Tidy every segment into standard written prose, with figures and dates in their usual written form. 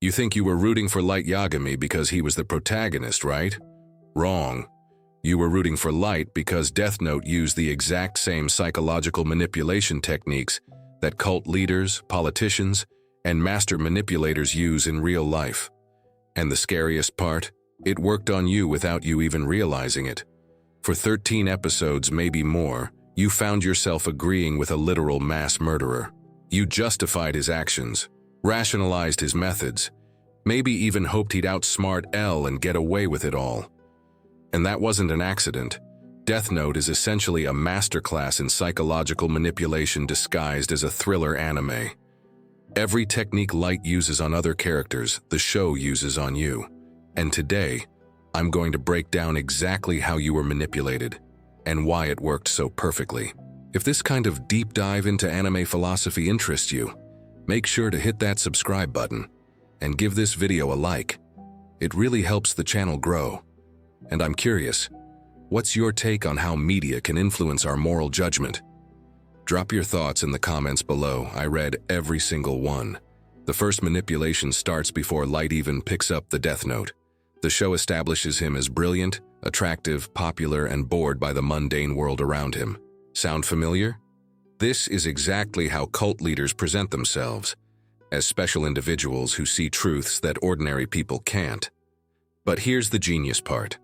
You think you were rooting for Light Yagami because he was the protagonist, right? Wrong. You were rooting for Light because Death Note used the exact same psychological manipulation techniques that cult leaders, politicians, and master manipulators use in real life. And the scariest part? It worked on you without you even realizing it. For 13 episodes, maybe more, you found yourself agreeing with a literal mass murderer. You justified his actions, rationalized his methods, maybe even hoped he'd outsmart L and get away with it all. And that wasn't an accident. Death Note is essentially a masterclass in psychological manipulation disguised as a thriller anime. Every technique Light uses on other characters, the show uses on you. And today, I'm going to break down exactly how you were manipulated and why it worked so perfectly. If this kind of deep dive into anime philosophy interests you, make sure to hit that subscribe button and give this video a like. It really helps the channel grow. And I'm curious, what's your take on how media can influence our moral judgment? Drop your thoughts in the comments below. I read every single one. The first manipulation starts before Light even picks up the Death Note. The show establishes him as brilliant, attractive, popular, and bored by the mundane world around him. Sound familiar? This is exactly how cult leaders present themselves, as special individuals who see truths that ordinary people can't. But here's the genius part.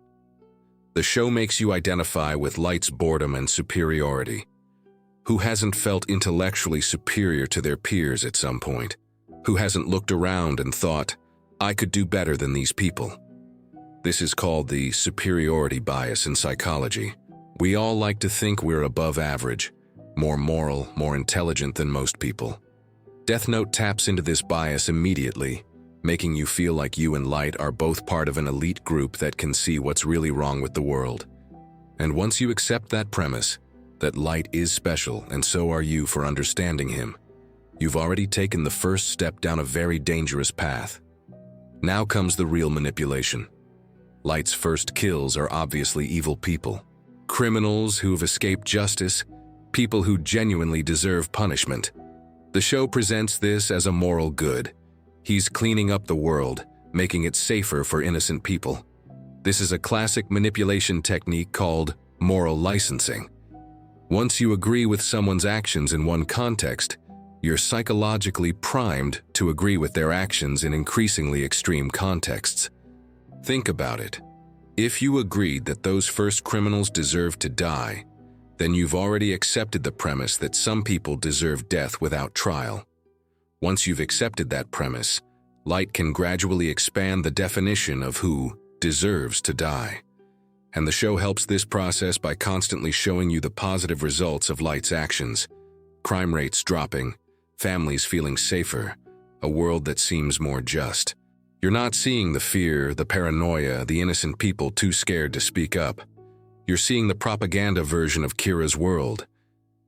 The show makes you identify with Light's boredom and superiority. Who hasn't felt intellectually superior to their peers at some point? Who hasn't looked around and thought, I could do better than these people? This is called the superiority bias in psychology. We all like to think we're above average, more moral, more intelligent than most people. Death Note taps into this bias immediately, making you feel like you and Light are both part of an elite group that can see what's really wrong with the world. And once you accept that premise, that Light is special and so are you for understanding him, you've already taken the first step down a very dangerous path. Now comes the real manipulation. Light's first kills are obviously evil people. Criminals who've escaped justice, people who genuinely deserve punishment. The show presents this as a moral good. He's cleaning up the world, making it safer for innocent people. This is a classic manipulation technique called moral licensing. Once you agree with someone's actions in one context, you're psychologically primed to agree with their actions in increasingly extreme contexts. Think about it. If you agreed that those first criminals deserved to die, then you've already accepted the premise that some people deserve death without trial. Once you've accepted that premise, Light can gradually expand the definition of who deserves to die. And the show helps this process by constantly showing you the positive results of Light's actions. Crime rates dropping, families feeling safer, a world that seems more just. You're not seeing the fear, the paranoia, the innocent people too scared to speak up. You're seeing the propaganda version of Kira's world.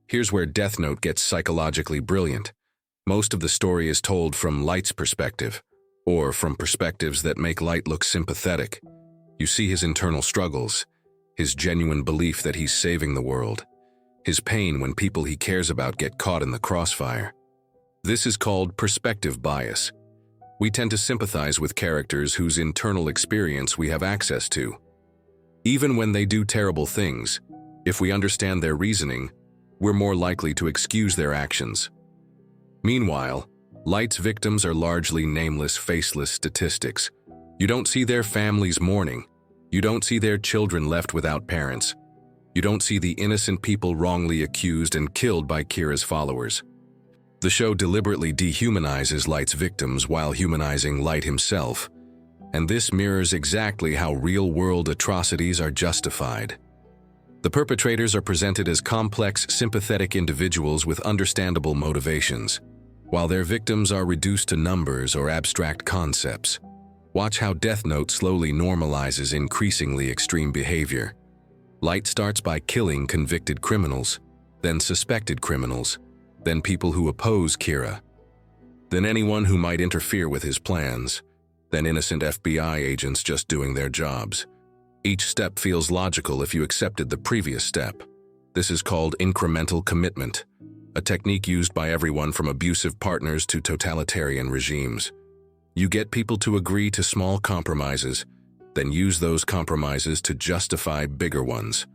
Here's where Death Note gets psychologically brilliant. Most of the story is told from Light's perspective, or from perspectives that make Light look sympathetic. You see his internal struggles, his genuine belief that he's saving the world, his pain when people he cares about get caught in the crossfire. This is called perspective bias. We tend to sympathize with characters whose internal experience we have access to. Even when they do terrible things, if we understand their reasoning, we're more likely to excuse their actions. Meanwhile, Light's victims are largely nameless, faceless statistics. You don't see their families mourning. You don't see their children left without parents. You don't see the innocent people wrongly accused and killed by Kira's followers. The show deliberately dehumanizes Light's victims while humanizing Light himself. And this mirrors exactly how real-world atrocities are justified. The perpetrators are presented as complex, sympathetic individuals with understandable motivations, while their victims are reduced to numbers or abstract concepts. Watch how Death Note slowly normalizes increasingly extreme behavior. Light starts by killing convicted criminals, then suspected criminals, then people who oppose Kira, then anyone who might interfere with his plans, then innocent FBI agents just doing their jobs. Each step feels logical if you accepted the previous step. This is called incremental commitment, a technique used by everyone from abusive partners to totalitarian regimes. You get people to agree to small compromises, then use those compromises to justify bigger ones.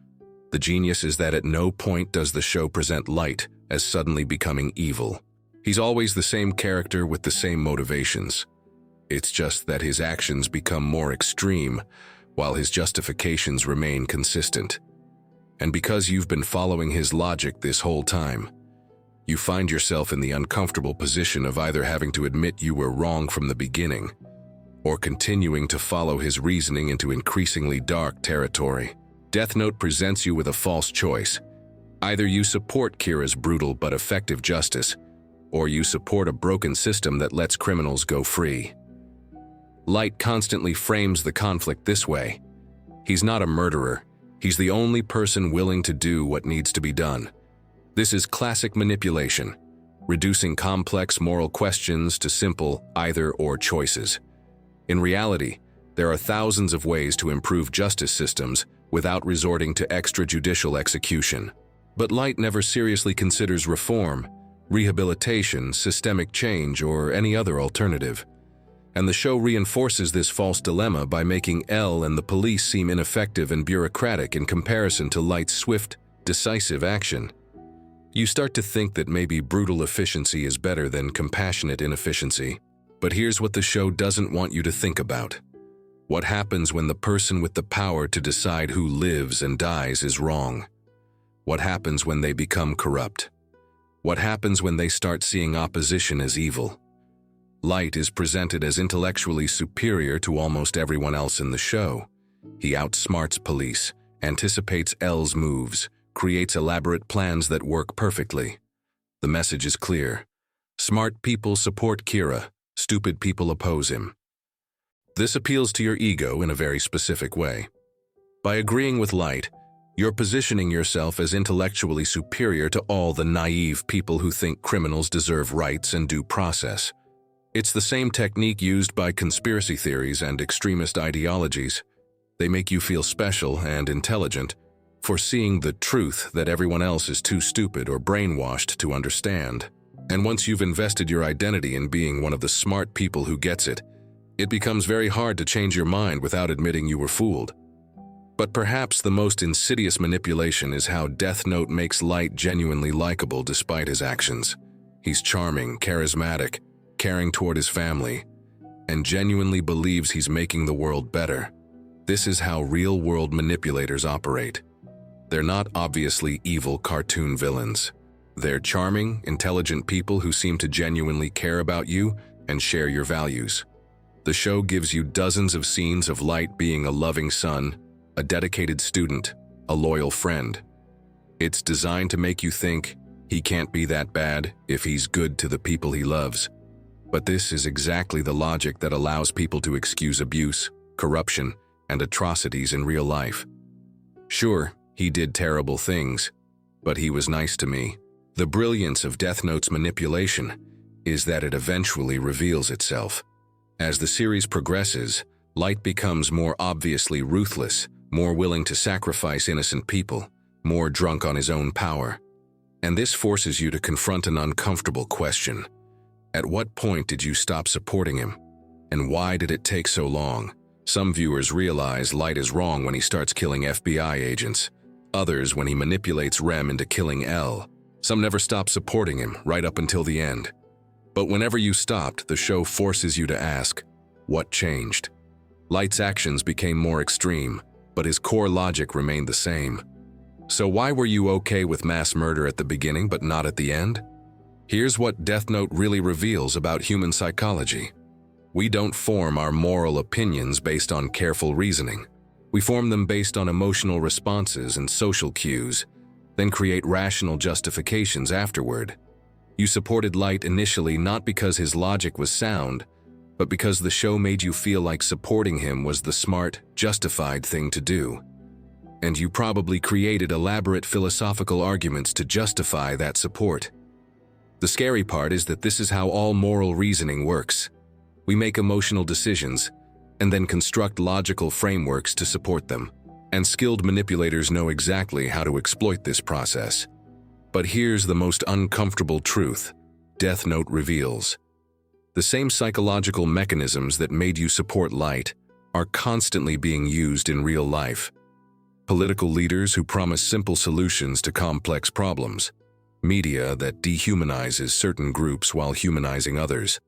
The genius is that at no point does the show present Light as suddenly becoming evil. He's always the same character with the same motivations. It's just that his actions become more extreme, while his justifications remain consistent. And because you've been following his logic this whole time, you find yourself in the uncomfortable position of either having to admit you were wrong from the beginning, or continuing to follow his reasoning into increasingly dark territory. Death Note presents you with a false choice. Either you support Kira's brutal but effective justice, or you support a broken system that lets criminals go free. Light constantly frames the conflict this way. He's not a murderer. He's the only person willing to do what needs to be done. This is classic manipulation, reducing complex moral questions to simple either-or choices. In reality, there are thousands of ways to improve justice systems without resorting to extrajudicial execution. But Light never seriously considers reform, rehabilitation, systemic change, or any other alternative. And the show reinforces this false dilemma by making L and the police seem ineffective and bureaucratic in comparison to Light's swift, decisive action. You start to think that maybe brutal efficiency is better than compassionate inefficiency. But here's what the show doesn't want you to think about. What happens when the person with the power to decide who lives and dies is wrong? What happens when they become corrupt? What happens when they start seeing opposition as evil? Light is presented as intellectually superior to almost everyone else in the show. He outsmarts police, anticipates L's moves, creates elaborate plans that work perfectly. The message is clear. Smart people support Kira, stupid people oppose him. This appeals to your ego in a very specific way. By agreeing with Light, you're positioning yourself as intellectually superior to all the naive people who think criminals deserve rights and due process. It's the same technique used by conspiracy theories and extremist ideologies. They make you feel special and intelligent, foreseeing the truth that everyone else is too stupid or brainwashed to understand. And once you've invested your identity in being one of the smart people who gets it, it becomes very hard to change your mind without admitting you were fooled. But perhaps the most insidious manipulation is how Death Note makes Light genuinely likable despite his actions. He's charming, charismatic, caring toward his family, and genuinely believes he's making the world better. This is how real-world manipulators operate. They're not obviously evil cartoon villains. They're charming, intelligent people who seem to genuinely care about you and share your values. The show gives you dozens of scenes of Light being a loving son, a dedicated student, a loyal friend. It's designed to make you think he can't be that bad if he's good to the people he loves. But this is exactly the logic that allows people to excuse abuse, corruption, and atrocities in real life. Sure, he did terrible things, but he was nice to me. The brilliance of Death Note's manipulation is that it eventually reveals itself. As the series progresses, Light becomes more obviously ruthless, more willing to sacrifice innocent people, more drunk on his own power. And this forces you to confront an uncomfortable question. At what point did you stop supporting him? And why did it take so long? Some viewers realize Light is wrong when he starts killing FBI agents. Others when he manipulates Rem into killing L. Some never stop supporting him, right up until the end. But whenever you stopped, the show forces you to ask, what changed? Light's actions became more extreme, but his core logic remained the same. So why were you okay with mass murder at the beginning but not at the end? Here's what Death Note really reveals about human psychology. We don't form our moral opinions based on careful reasoning. We form them based on emotional responses and social cues, then create rational justifications afterward. You supported Light initially not because his logic was sound, but because the show made you feel like supporting him was the smart, justified thing to do. And you probably created elaborate philosophical arguments to justify that support. The scary part is that this is how all moral reasoning works. We make emotional decisions, and then construct logical frameworks to support them. And skilled manipulators know exactly how to exploit this process. But here's the most uncomfortable truth Death Note reveals. The The same psychological mechanisms that made you support Light are constantly being used in real life. Political leaders who promise simple solutions to complex problems. Media that dehumanizes certain groups while humanizing others.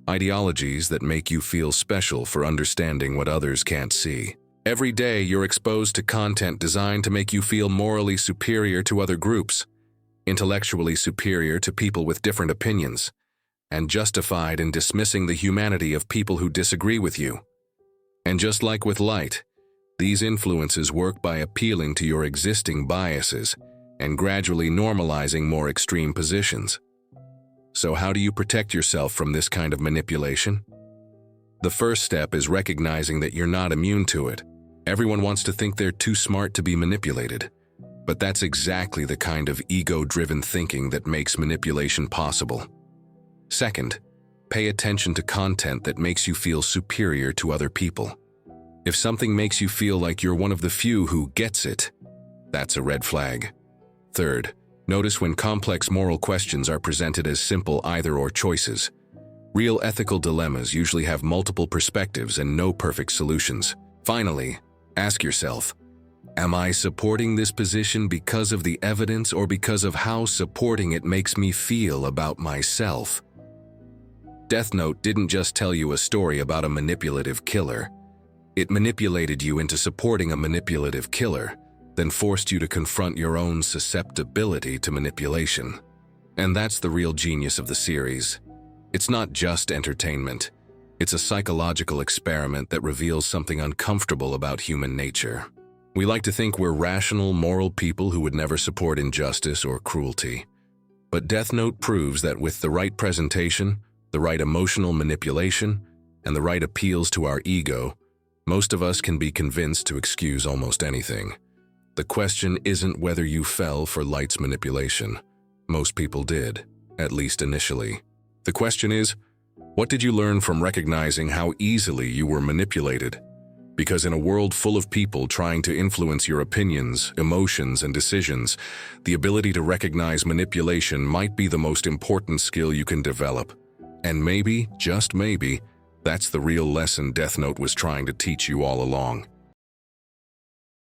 Ideologies that make you feel special for understanding what others can't see. Every day you're exposed to content designed to make you feel morally superior to other groups, intellectually superior to people with different opinions, and justified in dismissing the humanity of people who disagree with you. And just like with Light, these influences work by appealing to your existing biases and gradually normalizing more extreme positions. So how do you protect yourself from this kind of manipulation? The first step is recognizing that you're not immune to it. Everyone wants to think they're too smart to be manipulated, but that's exactly the kind of ego-driven thinking that makes manipulation possible. Second, pay attention to content that makes you feel superior to other people. If something makes you feel like you're one of the few who gets it, that's a red flag. Third, notice when complex moral questions are presented as simple either-or choices. Real ethical dilemmas usually have multiple perspectives and no perfect solutions. Finally, ask yourself, am I supporting this position because of the evidence or because of how supporting it makes me feel about myself? Death Note didn't just tell you a story about a manipulative killer. It manipulated you into supporting a manipulative killer, then forced you to confront your own susceptibility to manipulation. And that's the real genius of the series. It's not just entertainment. It's a psychological experiment that reveals something uncomfortable about human nature. We like to think we're rational, moral people who would never support injustice or cruelty. But Death Note proves that with the right presentation, the right emotional manipulation, and the right appeals to our ego, most of us can be convinced to excuse almost anything. The question isn't whether you fell for Light's manipulation. Most people did, at least initially. The question is, what did you learn from recognizing how easily you were manipulated? Because in a world full of people trying to influence your opinions, emotions, and decisions, the ability to recognize manipulation might be the most important skill you can develop. And maybe, just maybe, that's the real lesson Death Note was trying to teach you all along.